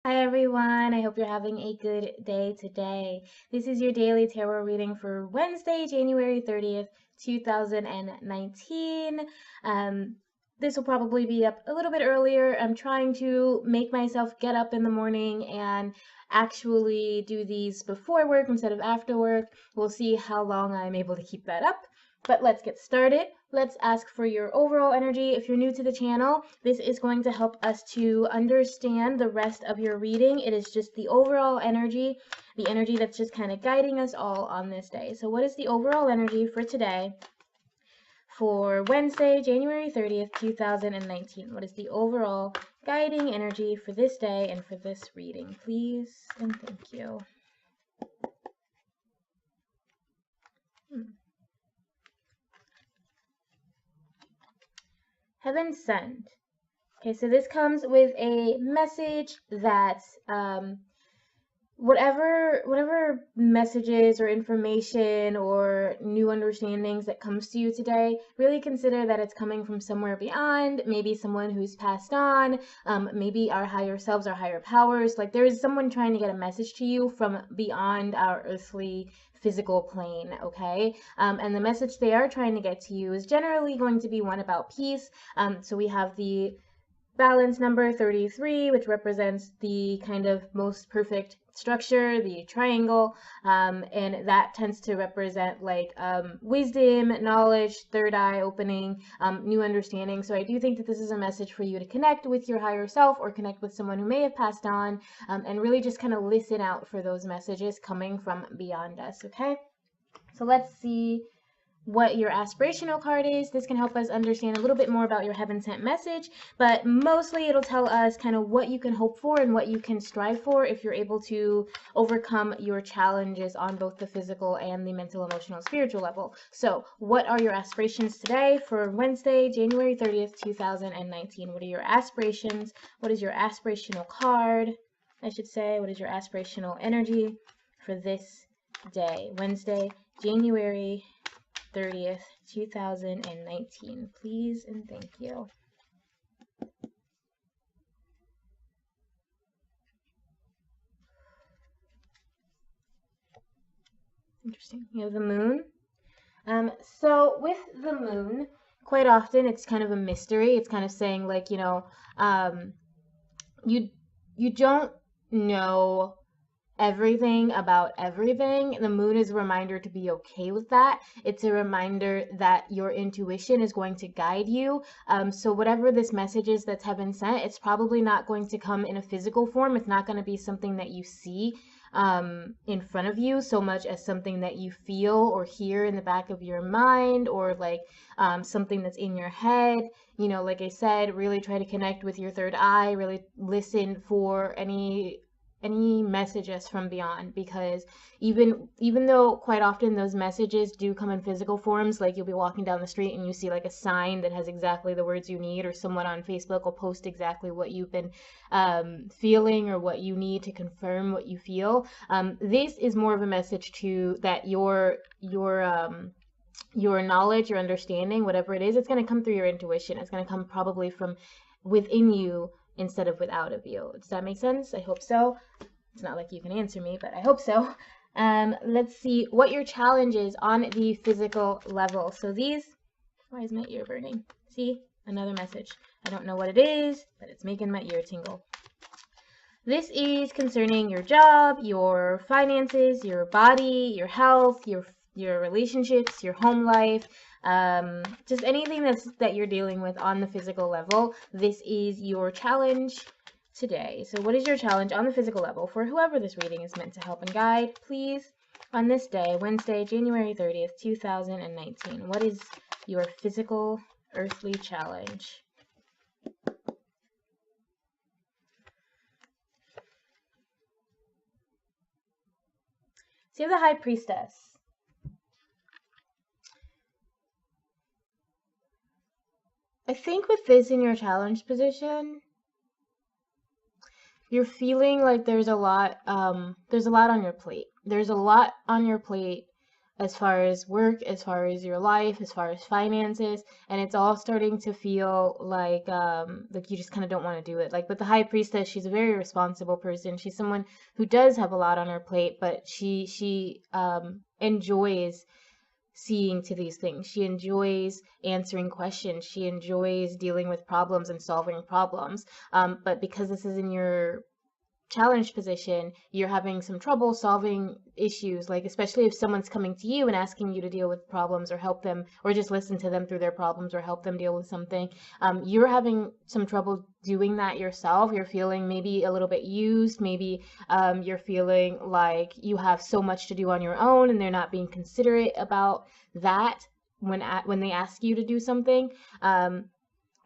Hi everyone, I hope you're having a good day today. This is your daily tarot reading for Wednesday, January 30th, 2019. This will probably be up a little bit earlier. I'm trying to make myself get up in the morning and actually do these before work instead of after work. We'll see how long I'm able to keep that up. But let's get started. Let's ask for your overall energy. If you're new to the channel, this is going to help us to understand the rest of your reading. It is just the overall energy, the energy that's just kind of guiding us all on this day. So what is the overall energy for today, for Wednesday, January 30th, 2019? What is the overall guiding energy for this day and for this reading, please? And thank you. Heaven sent. Okay, so this comes with a message that whatever messages or information or new understandings that comes to you today, really consider that it's coming from somewhere beyond, maybe someone who's passed on, maybe our higher selves, our higher powers. Like there is someone trying to get a message to you from beyond our earthly physical plane, okay? And the message they are trying to get to you is generally going to be one about peace. So we have the balance number 33, which represents the kind of most perfect structure, the triangle, and that tends to represent like wisdom, knowledge, third eye opening, new understanding. So I do think that this is a message for you to connect with your higher self or connect with someone who may have passed on, and really just kind of listen out for those messages coming from beyond us, okay? So let's see what your aspirational card is. This can help us understand a little bit more about your heaven sent message, but mostly it'll tell us kind of what you can hope for and what you can strive for if you're able to overcome your challenges on both the physical and the mental, emotional, spiritual level. So what are your aspirations today for Wednesday, January 30th, 2019? What are your aspirations? What is your aspirational card, I should say? What is your aspirational energy for this day, Wednesday, January 30th, 2019. Please and thank you. Interesting. You have the moon. So with the moon, quite often it's kind of a mystery. It's kind of saying like, you don't know everything about everything. The moon is a reminder to be okay with that. It's a reminder that your intuition is going to guide you. So whatever this message is that's heaven sent, it's probably not going to come in a physical form. It's not going to be something that you see in front of you so much as something that you feel or hear in the back of your mind, or like something that's in your head. Like I said, really try to connect with your third eye, really listen for any messages from beyond, because even though quite often those messages do come in physical forms, like you'll be walking down the street and you see like a sign that has exactly the words you need, or someone on Facebook will post exactly what you've been feeling or what you need to confirm what you feel. This is more of a message to that your knowledge, your understanding, whatever it is, it's going to come through your intuition. It's going to come probably from within you instead of without of you. Does that make sense? I hope so. It's not like you can answer me, but I hope so. Let's see what your challenge is on the physical level. So these, why is my ear burning? See, another message. I don't know what it is, but it's making my ear tingle. This is concerning your job, your finances, your body, your health, your relationships, your home life, just anything that you're dealing with on the physical level. This is your challenge today. So what is your challenge on the physical level for whoever this reading is meant to help and guide, please, on this day, Wednesday, January 30th, 2019? What is your physical earthly challenge? So you have the High Priestess. I think with this in your challenge position, you're feeling like there's a lot on your plate. There's a lot on your plate as far as work, as far as your life, as far as finances, and it's all starting to feel like you just kind of don't want to do it. Like with the high priestess, she's a very responsible person. She's someone who does have a lot on her plate, but she enjoys seeing to these things. She enjoys answering questions. She enjoys dealing with problems and solving problems. But because this is in your challenged position, you're having some trouble solving issues, like especially if someone's coming to you and asking you to deal with problems or help them or just listen to them through their problems or help them deal with something. You're having some trouble doing that yourself. You're feeling maybe a little bit used. Maybe you're feeling like you have so much to do on your own and they're not being considerate about that when they ask you to do something.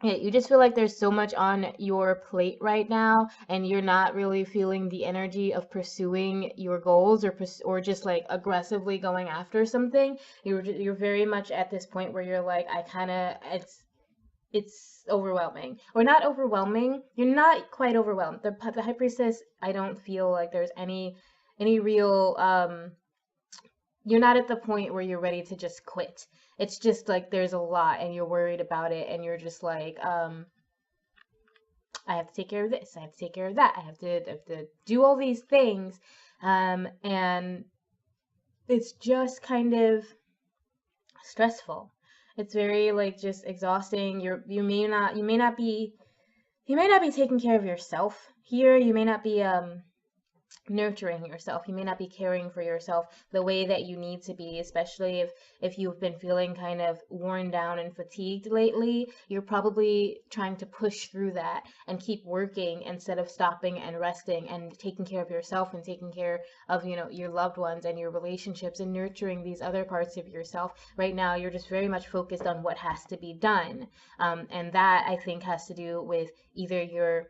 Yeah, you just feel like there's so much on your plate right now, and you're not really feeling the energy of pursuing your goals or just like aggressively going after something. You're very much at this point where you're like, I kind of it's overwhelming or not overwhelming. You're not quite overwhelmed. The high priestess, I don't feel like there's any real you're not at the point where you're ready to just quit. It's just like there's a lot and you're worried about it and you're just like, I have to take care of this, I have to take care of that, I have to do all these things. And it's just kind of stressful. It's very like just exhausting. You may not be taking care of yourself here. You may not be nurturing yourself. You may not be caring for yourself the way that you need to be, especially if you've been feeling kind of worn down and fatigued lately. You're probably trying to push through that and keep working instead of stopping and resting and taking care of yourself and taking care of, your loved ones and your relationships and nurturing these other parts of yourself. Right now, you're just very much focused on what has to be done. And that, I think, has to do with either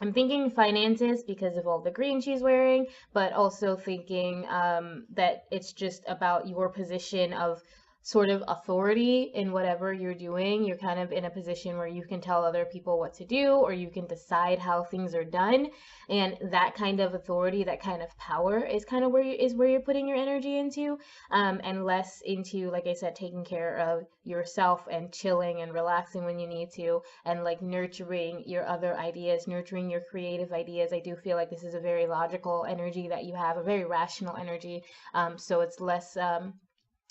I'm thinking finances because of all the green she's wearing, but also thinking that it's just about your position of sort of authority in whatever you're doing. You're kind of in a position where you can tell other people what to do, or you can decide how things are done. And that kind of authority, that kind of power is kind of where you're putting your energy into, and less into, like I said, taking care of yourself and chilling and relaxing when you need to, and like nurturing your other ideas, nurturing your creative ideas. I do feel like this is a very logical energy that you have, a very rational energy. So it's less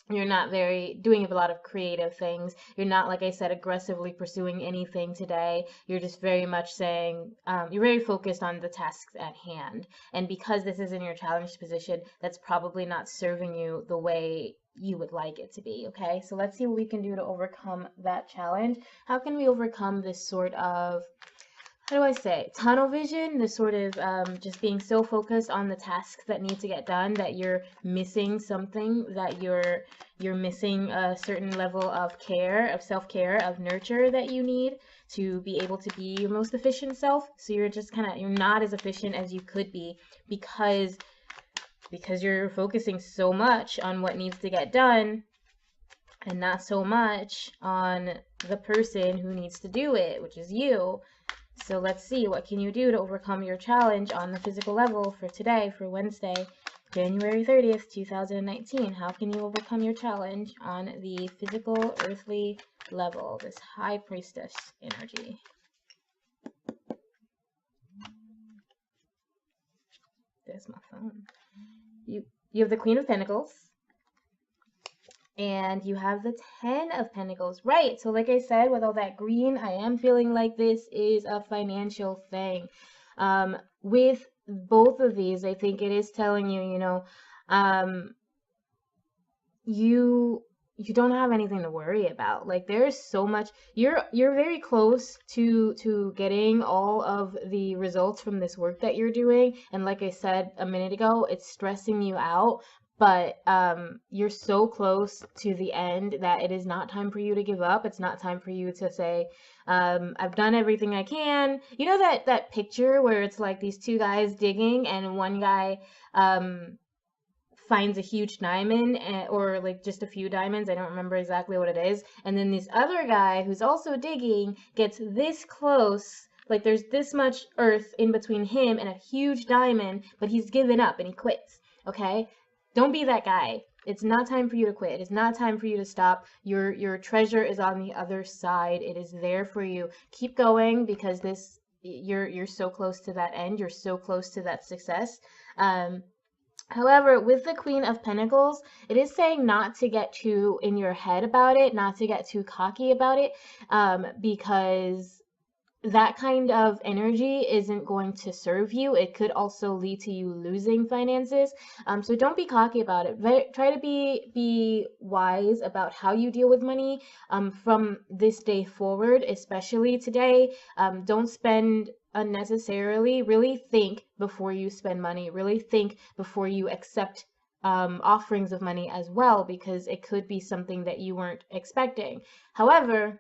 you're not doing a lot of creative things. You're not, like I said, aggressively pursuing anything today. You're just very much saying, you're very focused on the tasks at hand. And because this is in your challenged position, that's probably not serving you the way you would like it to be. Okay, so let's see what we can do to overcome that challenge. How can we overcome this sort of, how do I say, tunnel vision, the sort of just being so focused on the tasks that need to get done that you're missing something, that you're missing a certain level of care, of self-care, of nurture that you need to be able to be your most efficient self. So you're just you're not as efficient as you could be because you're focusing so much on what needs to get done and not so much on the person who needs to do it, which is you. So let's see, what can you do to overcome your challenge on the physical level for today, for Wednesday, January 30th, 2019? How can you overcome your challenge on the physical, earthly level, this high priestess energy? There's my phone. You have the Queen of Pentacles. And you have the 10 of Pentacles. Right. So like I said, with all that green, I am feeling like this is a financial thing. With both of these, I think it is telling you, you don't have anything to worry about. Like there's so much, you're very close to getting all of the results from this work that you're doing. And like I said a minute ago, it's stressing you out. But you're so close to the end that it is not time for you to give up. It's not time for you to say, I've done everything I can. You know that picture where it's like these two guys digging and one guy finds a huge diamond or like just a few diamonds. I don't remember exactly what it is. And then this other guy who's also digging gets this close. Like there's this much earth in between him and a huge diamond, but he's given up and he quits. Okay? Don't be that guy. It's not time for you to quit. It's not time for you to stop. Your treasure is on the other side. It is there for you. Keep going, because you're so close to that end. You're so close to that success. However, with the Queen of Pentacles, it is saying not to get too in your head about it, not to get too cocky about it, because that kind of energy isn't going to serve you. It could also lead to you losing finances. So don't be cocky about it. Try to be wise about how you deal with money from this day forward, especially today. Don't spend unnecessarily. Really think before you spend money. Really think before you accept offerings of money as well, because it could be something that you weren't expecting. However,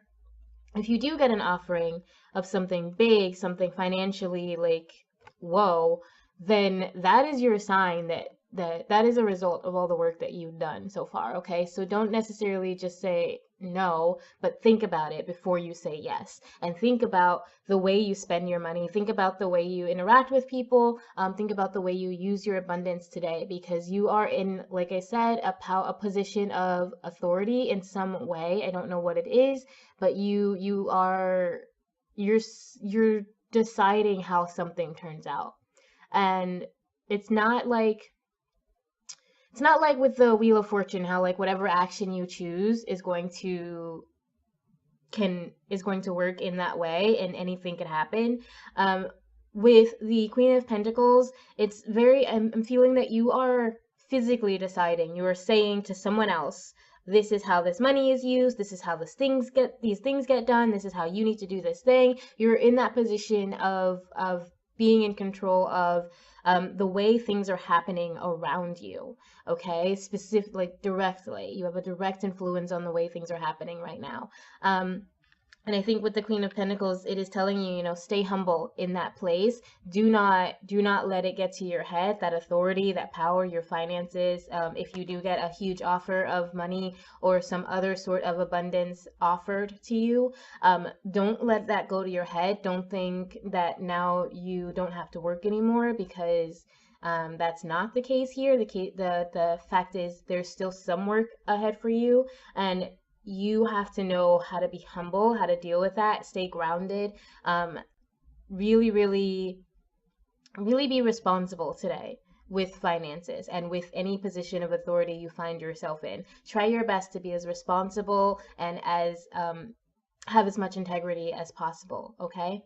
if you do get an offering of something big, something financially like, whoa, then that is your sign that is a result of all the work that you've done so far, okay? So don't necessarily just say no, but think about it before you say yes. And think about the way you spend your money. Think about the way you interact with people. Think about the way you use your abundance today, because you are in, like I said, a position of authority in some way. I don't know what it is, but you're deciding how something turns out. And it's not like with the Wheel of Fortune, how like whatever action you choose is going to work in that way, and anything can happen. With the Queen of Pentacles, it's very, I'm feeling that you are physically deciding. You are saying to someone else, this is how this money is used, this is how these things get done, this is how you need to do this thing. You're in that position of being in control of the way things are happening around you, okay? Specifically, directly. You have a direct influence on the way things are happening right now. And I think with the Queen of Pentacles, it is telling you, stay humble in that place. Do not let it get to your head, that authority, that power, your finances. If you do get a huge offer of money or some other sort of abundance offered to you, don't let that go to your head. Don't think that now you don't have to work anymore, because that's not the case here. The fact is, there's still some work ahead for you, and you have to know how to be humble, how to deal with that, stay grounded, really, really, really be responsible today with finances and with any position of authority you find yourself in. Try your best to be as responsible and as have as much integrity as possible, okay?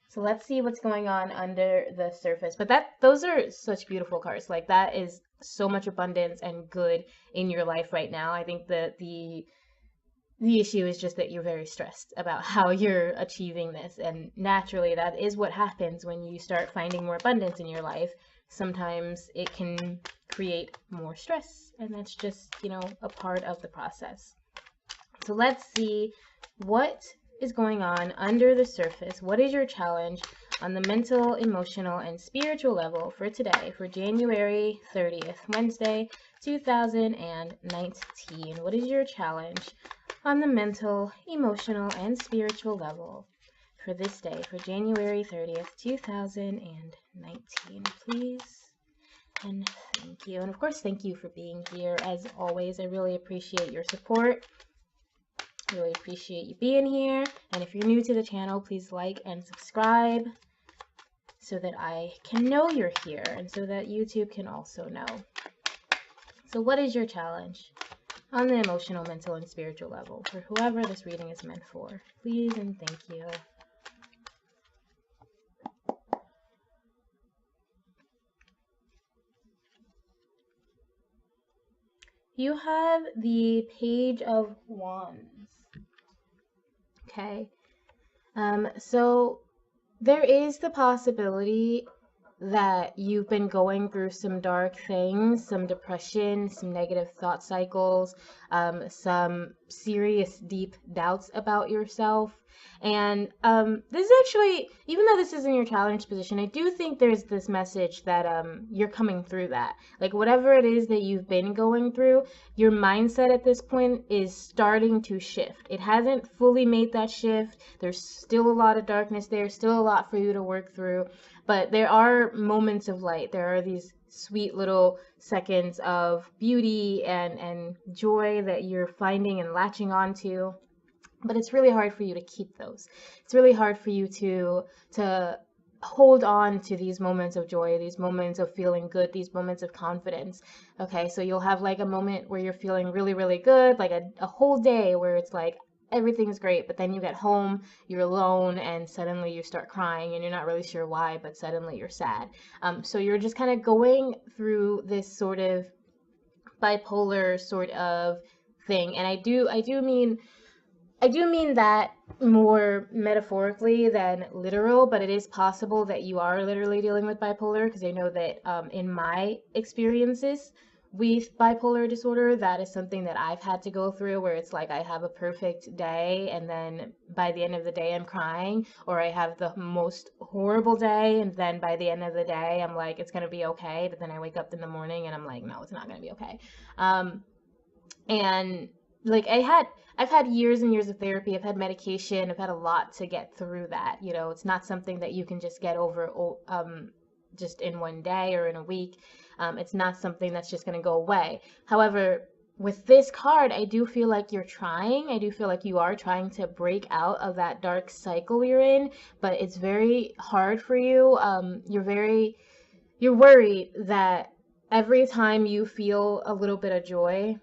So let's see what's going on under the surface. But those are such beautiful cards. Like, that is so much abundance and good in your life right now. I think that the issue is just that you're very stressed about how you're achieving this. And naturally, that is what happens when you start finding more abundance in your life. Sometimes it can create more stress, and that's just, a part of the process. So let's see what is going on under the surface. What is your challenge on the mental, emotional, and spiritual level for today, for January 30th, Wednesday, 2019? What is your challenge on the mental, emotional, and spiritual level for this day, for January 30th, 2019, please? And thank you. And of course, thank you for being here. As always, I really appreciate your support. I really appreciate you being here. And if you're new to the channel, please like and subscribe so that I can know you're here, and so that YouTube can also know. So what is your challenge on the emotional, mental, and spiritual level for whoever this reading is meant for? Please and thank you. You have the Page of Wands. Okay. So there is the possibility that you've been going through some dark things, some depression, some negative thought cycles, some serious deep doubts about yourself. And this is actually, even though this is in your challenge position, I do think there's this message that you're coming through that. Like, whatever it is that you've been going through, your mindset at this point is starting to shift. It hasn't fully made that shift. There's still a lot of darkness there, still a lot for you to work through. but there are moments of light. There are these sweet little seconds of beauty and joy that you're finding and latching onto. But it's really hard for you to keep those. It's really hard for you to hold on to these moments of joy, these moments of feeling good, these moments of confidence. Okay, so you'll have like a moment where you're feeling really, really good, like a whole day where it's like everything's great, but then you get home, you're alone, and suddenly you start crying, and you're not really sure why, but suddenly you're sad. So you're just kind of going through this sort of bipolar sort of thing, and I do mean that more metaphorically than literal, but it is possible that you are literally dealing with bipolar, because I know that in my experiences with bipolar disorder, that is something that I've had to go through, where it's like I have a perfect day and then by the end of the day I'm crying, or I have the most horrible day and then by the end of the day I'm like, it's going to be okay, but then I wake up in the morning and I'm like, no, it's not going to be okay. And like I've had years and years of therapy. I've had medication. I've had a lot to get through that. You know, it's not something that you can just get over just in one day or in a week. It's not something that's just going to go away. However, with this card, I do feel like you're trying. I do feel like you are trying to break out of that dark cycle you're in, but it's very hard for you. You're worried that every time you feel a little bit of joy,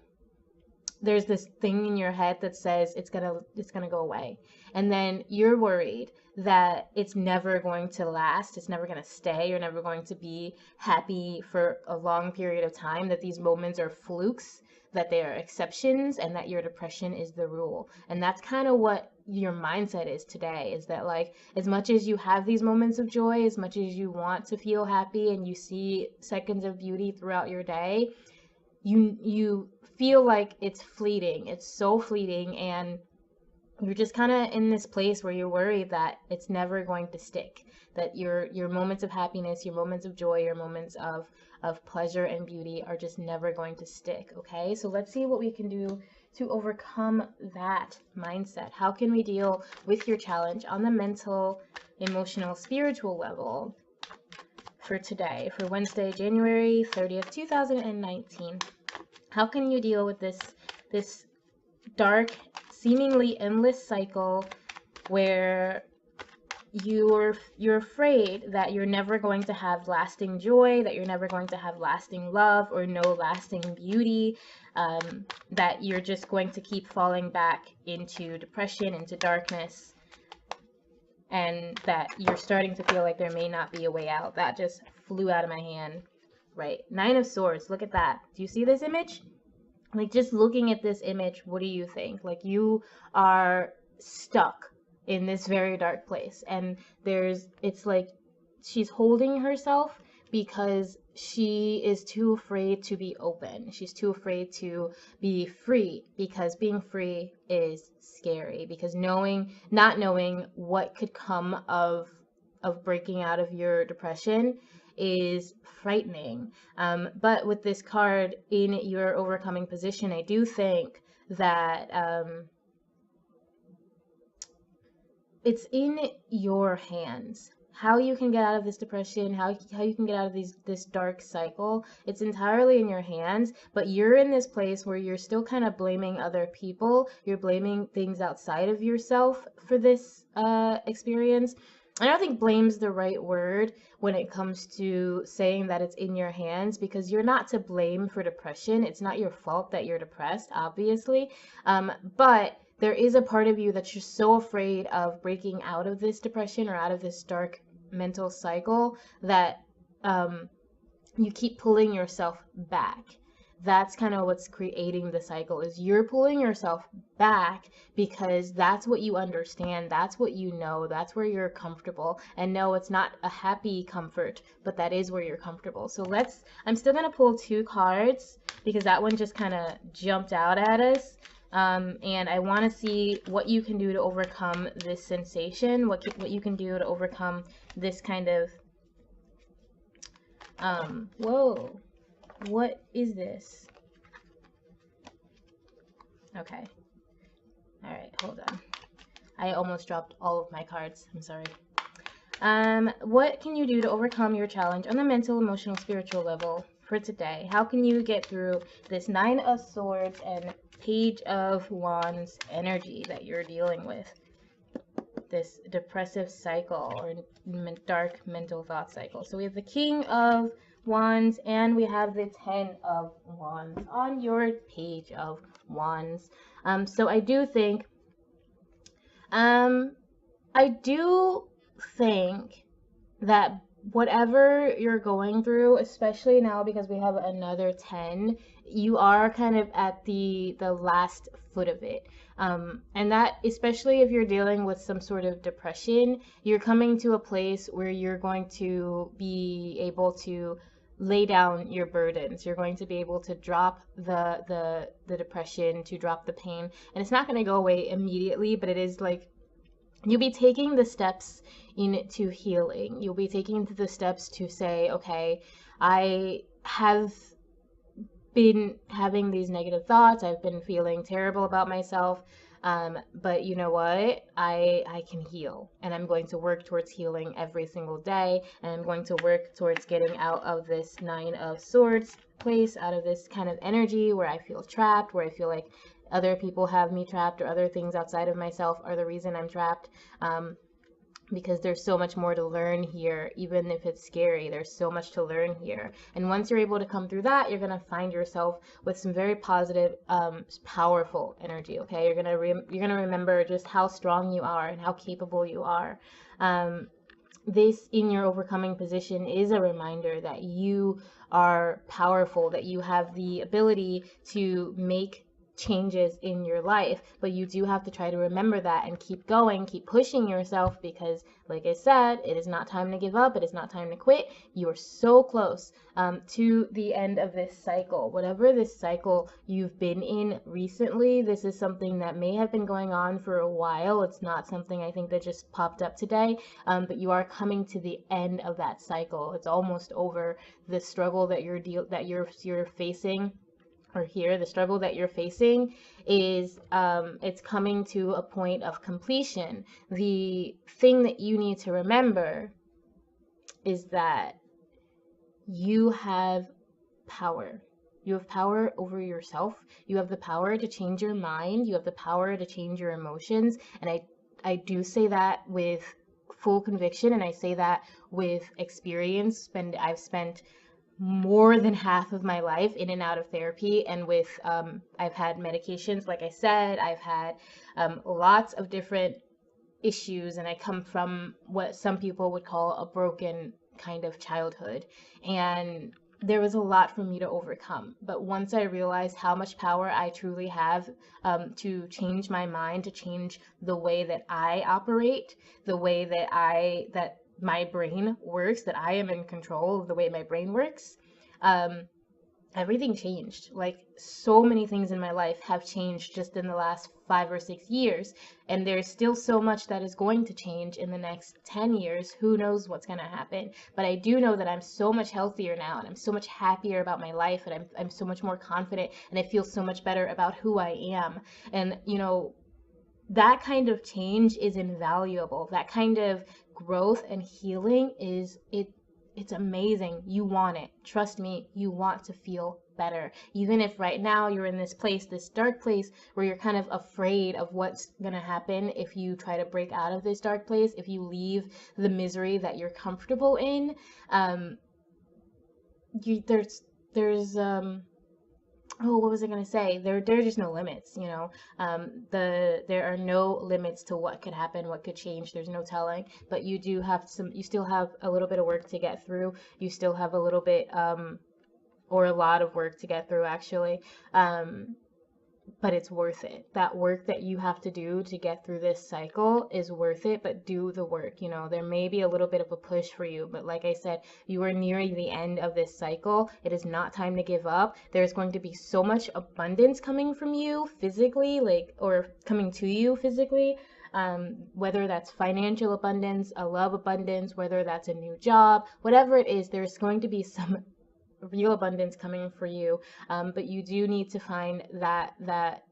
there's this thing in your head that says it's gonna go away, and then you're worried that it's never going to last, it's never going to stay, you're never going to be happy for a long period of time, that these moments are flukes, that they are exceptions, and that your depression is the rule. And that's kind of what your mindset is today, is that like, as much as you have these moments of joy, as much as you want to feel happy and you see seconds of beauty throughout your day, you feel like it's fleeting. It's so fleeting, and you're just kind of in this place where you're worried that it's never going to stick, that your moments of happiness, your moments of joy, your moments of pleasure and beauty are just never going to stick. Okay, so let's see what we can do to overcome that mindset. How can we deal with your challenge on the mental, emotional, spiritual level for today, for Wednesday, January 30th, 2019? How can you deal with this dark, seemingly endless cycle where you're afraid that you're never going to have lasting joy, that you're never going to have lasting love or no lasting beauty, that you're just going to keep falling back into depression, into darkness, and that you're starting to feel like there may not be a way out. That just flew out of my hand. Right, Nine of Swords, look at that. Do you see this image? Like, just looking at this image, what do you think? Like, you are stuck in this very dark place, and it's like she's holding herself because she is too afraid to be open. She's too afraid to be free, because being free is scary, because not knowing what could come of breaking out of your depression is frightening. But with this card in your overcoming position, I do think that it's in your hands. How you can get out of this depression, how you can get out of this dark cycle, it's entirely in your hands. But you're in this place where you're still kind of blaming other people. You're blaming things outside of yourself for this experience. I don't think blame's the right word when it comes to saying that it's in your hands, because you're not to blame for depression. It's not your fault that you're depressed, obviously. But there is a part of you that's just so afraid of breaking out of this depression or out of this dark mental cycle that you keep pulling yourself back. That's kind of what's creating the cycle, is you're pulling yourself back because that's what you understand, that's what you know, that's where you're comfortable. And no, it's not a happy comfort, but that is where you're comfortable. So I'm still going to pull 2 cards because that one just kind of jumped out at us. And I want to see what you can do to overcome this sensation, what you can do to overcome this kind of, whoa. What is this? Okay. All right, hold on. I almost dropped all of my cards. I'm sorry. What can you do to overcome your challenge on the mental, emotional, spiritual level for today? How can you get through this Nine of Swords and Page of Wands energy that you're dealing with? This depressive cycle or dark mental thought cycle. So we have the King of Wands and we have the Ten of Wands on your Page of Wands. So I do think that whatever you're going through, especially now because we have another 10, you are kind of at the last foot of it. And that, especially if you're dealing with some sort of depression, you're coming to a place where you're going to be able to lay down your burdens. You're going to be able to drop the depression, to drop the pain. And it's not going to go away immediately, but it is like you'll be taking the steps into healing. You'll be taking the steps to say, okay, I have been having these negative thoughts. I've been feeling terrible about myself. But you know what? I can heal, and I'm going to work towards healing every single day. And I'm going to work towards getting out of this Nine of Swords place, out of this kind of energy where I feel trapped, where I feel like other people have me trapped, or other things outside of myself are the reason I'm trapped. Because there's so much more to learn here, even if it's scary. There's so much to learn here. And once you're able to come through that, you're going to find yourself with some very positive, powerful energy, okay? You're going to remember just how strong you are and how capable you are. This in your overcoming position is a reminder that you are powerful, that you have the ability to make changes in your life, but you do have to try to remember that and keep going, keep pushing yourself, because like I said, it is not time to give up. It is not time to quit. You are so close to the end of this cycle. Whatever this cycle you've been in recently, this is something that may have been going on for a while. It's not something I think that just popped up today, but you are coming to the end of that cycle. It's almost over. The struggle that you're facing, or here, the struggle that you're facing is it's coming to a point of completion. The thing that you need to remember is that you have power. You have power over yourself. You have the power to change your mind. You have the power to change your emotions. And I do say that with full conviction, and I say that with experience. I've spent more than half of my life in and out of therapy, and with I've had medications, like I said. I've had lots of different issues, and I come from what some people would call a broken kind of childhood, and there was a lot for me to overcome. But once I realized how much power I truly have to change my mind, to change the way that I operate, the way that my brain works, that I am in control of the way my brain works, everything changed. Like, so many things in my life have changed just in the last 5 or 6 years, and there's still so much that is going to change in the next 10 years. Who knows what's going to happen? But I do know that I'm so much healthier now, and I'm so much happier about my life, and I'm so much more confident, and I feel so much better about who I am. And that kind of change is invaluable. That kind of growth and healing it's amazing. You want it. Trust me, you want to feel better. Even if right now you're in this place, this dark place, where you're kind of afraid of what's going to happen if you try to break out of this dark place, if you leave the misery that you're comfortable in. What was I going to say? There's just no limits, there are no limits to what could happen, what could change. There's no telling, but you still have a little bit of work to get through. You still have a little bit, or a lot of work to get through, actually. But it's worth it. That work that you have to do to get through this cycle is worth it, but do the work. There may be a little bit of a push for you, but like I said, you are nearing the end of this cycle. It is not time to give up. There's going to be so much abundance coming from you physically, or coming to you physically. Whether that's financial abundance, a love abundance, whether that's a new job, whatever it is, there's going to be some real abundance coming for you. But you do need to find that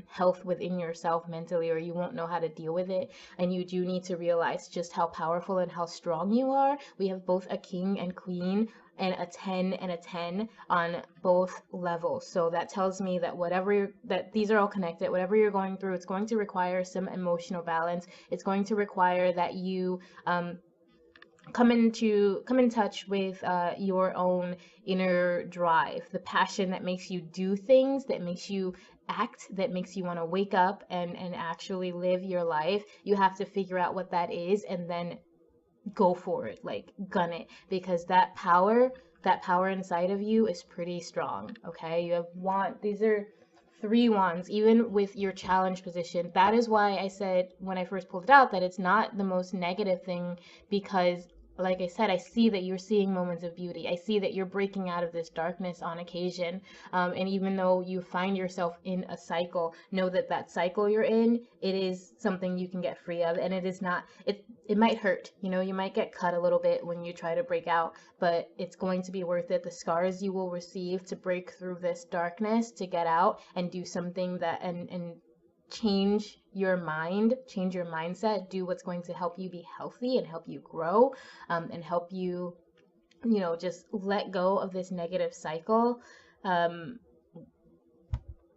health within yourself mentally, or you won't know how to deal with it. And you do need to realize just how powerful and how strong you are. We have both a king and queen and a 10 and a 10 on both levels. So that tells me that that these are all connected. Whatever you're going through, it's going to require some emotional balance. It's going to require that you come in touch with your own inner drive, the passion that makes you do things, that makes you act, that makes you want to wake up and actually live your life. You have to figure out what that is and then go for it, like gun it, because that power inside of you is pretty strong. Okay, you have these are 3 wands, even with your challenge position. That is why I said when I first pulled it out that it's not the most negative thing, because like I said, I see that you're seeing moments of beauty. I see that you're breaking out of this darkness on occasion. And even though you find yourself in a cycle, know that that cycle you're in, it is something you can get free of. And it is not, it might hurt. You know, you might get cut a little bit when you try to break out, but it's going to be worth it. The scars you will receive to break through this darkness, to get out and do something that, and change your mind, change your mindset, do what's going to help you be healthy and help you grow, and help you, you know, just let go of this negative cycle.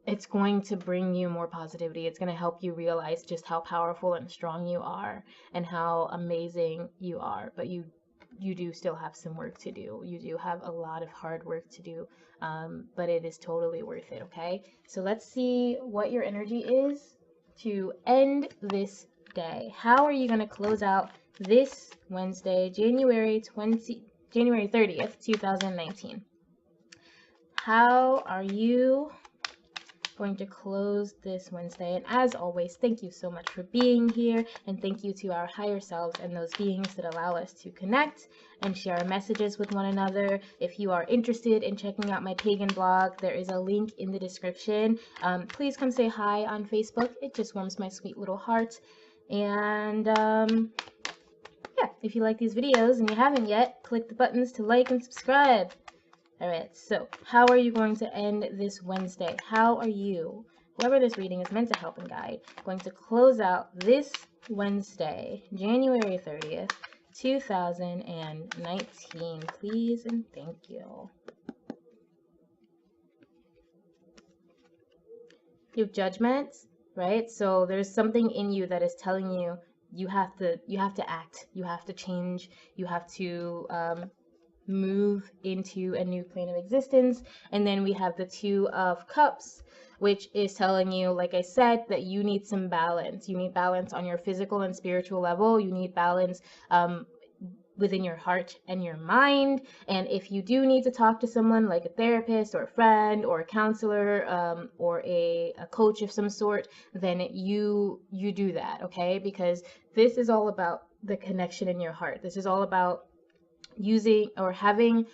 It's going to bring you more positivity. It's going to help you realize just how powerful and strong you are and how amazing you are. But you do still have some work to do. You do have a lot of hard work to do, but it is totally worth it, okay? So let's see what your energy is to end this day. How are you going to close out this Wednesday, January 30th, 2019? How are you going to close this Wednesday? And as always, thank you so much for being here, and thank you to our higher selves and those beings that allow us to connect and share our messages with one another. If you are interested in checking out my pagan blog, there is a link in the description. Please come say hi on Facebook. It just warms my sweet little heart. And yeah, if you like these videos and you haven't yet, click the buttons to like and subscribe. Alright, so how are you going to end this Wednesday? How are you, whoever this reading is meant to help and guide, going to close out this Wednesday, January 30th, 2019? Please and thank you. You have Judgment, right? So there's something in you that is telling you you have to act, you have to change, you have to move into a new plane of existence. And then we have the 2 of Cups, which is telling you, like I said, that you need some balance. You need balance on your physical and spiritual level. You need balance within your heart and your mind. And if you do need to talk to someone like a therapist or a friend or a counselor, or a coach of some sort, then you do that, okay? Because this is all about the connection in your heart. This is all about using or having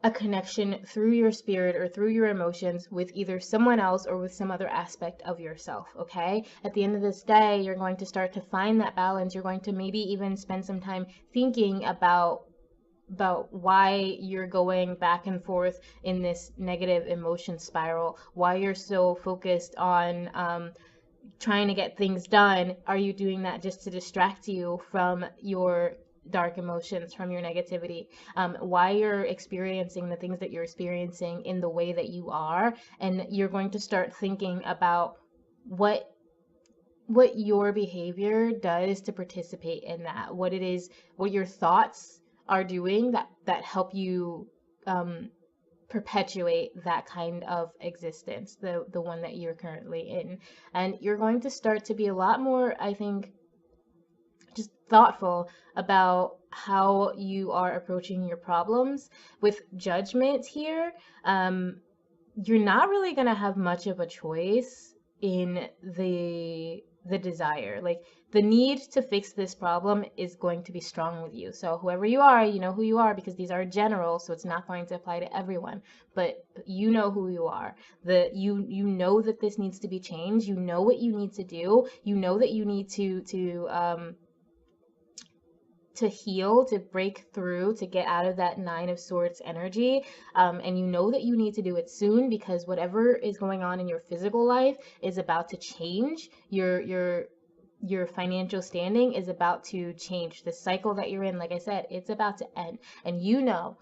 a connection through your spirit or through your emotions with either someone else or with some other aspect of yourself, okay? At the end of this day, you're going to start to find that balance. You're going to maybe even spend some time thinking about why you're going back and forth in this negative emotion spiral, why you're so focused on trying to get things done. Are you doing that just to distract you from your dark emotions, from your negativity, why you're experiencing the things that you're experiencing in the way that you are? And you're going to start thinking about what your behavior does to participate in that, what it is, what your thoughts are doing that help you perpetuate that kind of existence, the one that you're currently in. And you're going to start to be a lot more, I think, just thoughtful about how you are approaching your problems. With Judgment here, you're not really going to have much of a choice in the desire. Like, the need to fix this problem is going to be strong with you. So whoever you are, you know who you are, because these are general, so it's not going to apply to everyone, but you know who you are. You know that this needs to be changed. You know what you need to do. You know that you need to to heal, to break through, to get out of that Nine of Swords energy. And you know that you need to do it soon, because whatever is going on in your physical life is about to change. Your financial standing is about to change. The cycle that you're in, like I said, it's about to end. And you know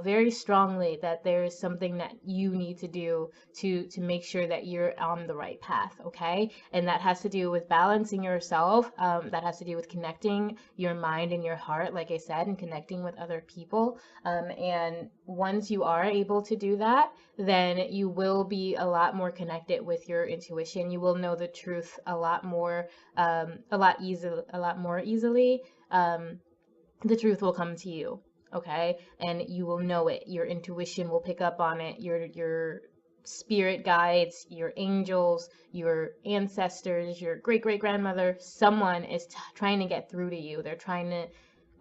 very strongly that there is something that you need to do to make sure that you're on the right path, okay? And that has to do with balancing yourself. That has to do with connecting your mind and your heart, like I said, and connecting with other people. And once you are able to do that, then you will be a lot more connected with your intuition. You will know the truth a lot more, a lot more easily. The truth will come to you, okay? And you will know it. Your intuition will pick up on it. Your spirit guides, your angels, your ancestors, your great great grandmother, someone is trying to get through to you. They're trying to,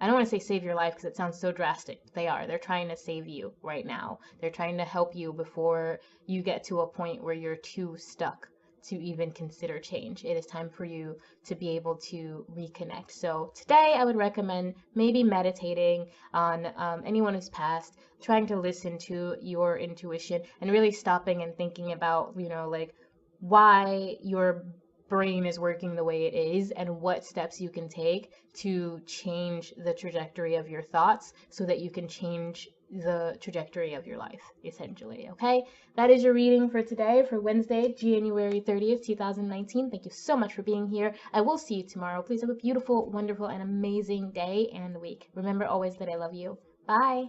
I don't want to say save your life because it sounds so drastic. They are. They're trying to save you right now. They're trying to help you before you get to a point where you're too stuck to even consider change. It is time for you to be able to reconnect. So today I would recommend maybe meditating on anyone who's passed, trying to listen to your intuition and really stopping and thinking about, like why your brain is working the way it is and what steps you can take to change the trajectory of your thoughts so that you can change the trajectory of your life, essentially. Okay, that is your reading for today, for Wednesday, January 30th, 2019. Thank you so much for being here. I will see you tomorrow. Please have a beautiful, wonderful, and amazing day and week. Remember always that I love you. Bye.